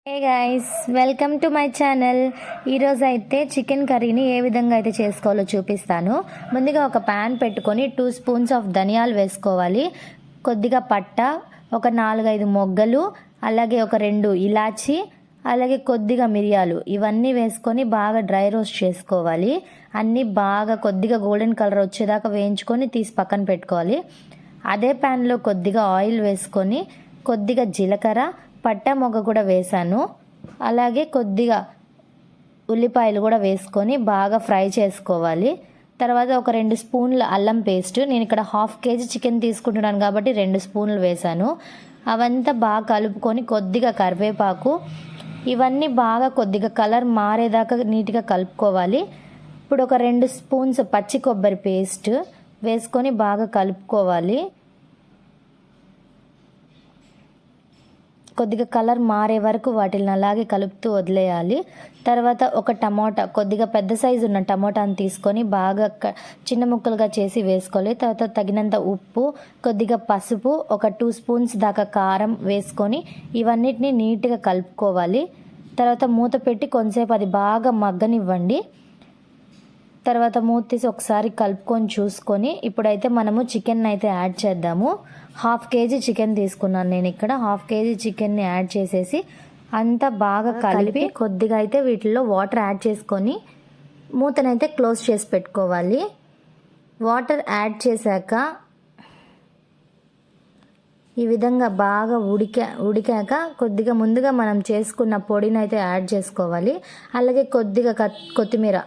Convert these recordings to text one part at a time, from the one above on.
Hey guys, welcome to my channel. ఈరోజు అయితే chicken కర్రీని ఏ విధంగా అయితే చేసుకోవాలో చూపిస్తాను. ముందుగా ఒక ప్యాన్ పెట్టుకొని 2 స్పూన్స్ ఆఫ్ ధనియాలు వేసుకోవాలి, కొద్దిగా పట్ట, ఒక 4-5 మొగ్గలు, అలాగే ఒక 2 ఇలాచి, అలాగే కొద్దిగా మిరియాలు, ఇవన్నీ వేసుకొని బాగా డ్రై రోస్ట్ చేసుకోవాలి. అన్నీ బాగా కొద్దిగా గోల్డెన్ కలర్ వచ్చేదాకా వేయించుకొని తీసి పక్కన పెట్టుకోవాలి. అదే ప్యాన్లో కొద్దిగా ఆయిల్ వేసుకొని కొద్దిగా జీలకర్ర, పట్టా మొగ్గ కూడా వేసాను, అలాగే కొద్దిగా ఉల్లిపాయలు కూడా వేసుకొని బాగా ఫ్రై చేసుకోవాలి. తర్వాత ఒక 2 స్పూన్ల అల్లం పేస్ట్, నేను ఇక్కడ 1/2 kg చికెన్ తీసుకుంటున్నాను కాబట్టి 2 స్పూన్లు వేసాను. అవంతా బాగా కలుపుకొని కొద్దిగా కరివేపాకు, ఇవన్నీ బాగా కొద్దిగా కలర్ మారేదాకా నీట్గా కలుపుకోవాలి. ఇప్పుడు ఒక 2 స్పూన్స్ పచ్చి కొబ్బరి పేస్ట్ వేసుకొని బాగా కలుపుకోవాలి. కొద్దిగా కలర్ మారే వరకు వాటిని అలాగే కలుపుతూ వదిలేయాలి. తర్వాత ఒక టమోటా, కొద్దిగా పెద్ద సైజు ఉన్న టమోటాని తీసుకొని బాగా చిన్న ముక్కలుగా చేసి వేసుకోవాలి. తర్వాత తగినంత ఉప్పు, కొద్దిగా పసుపు, ఒక 2 స్పూన్స్ దాకా కారం వేసుకొని ఇవన్నిటిని నీట్గా కలుపుకోవాలి. తర్వాత మూత పెట్టి కొంతసేపు అది బాగా మగ్గనివ్వండి. తర్వాత మూత తీసి ఒకసారి కలుపుకొని చూసుకొని ఇప్పుడైతే మనము చికెన్ అయితే యాడ్ చేద్దాము. 1/2 kg చికెన్ తీసుకున్నాను నేను ఇక్కడ. 1/2 kg చికెన్ని యాడ్ చేసేసి అంతా బాగా కలిపి కొద్దిగా అయితే వీటిల్లో వాటర్ యాడ్ చేసుకొని మూతనైతే క్లోజ్ చేసి పెట్టుకోవాలి. వాటర్ యాడ్ చేశాక ఈ విధంగా బాగా ఉడికాక కొద్దిగా ముందుగా మనం చేసుకున్న పొడిని అయితే యాడ్ చేసుకోవాలి. అలాగే కొద్దిగా కొత్తిమీర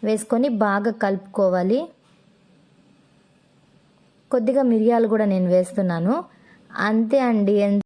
వేసుకొని బాగా కలుపుకోవాలి. కొద్దిగా మిరియాలు కూడా నేను వేస్తున్నాను. అంతే అండి.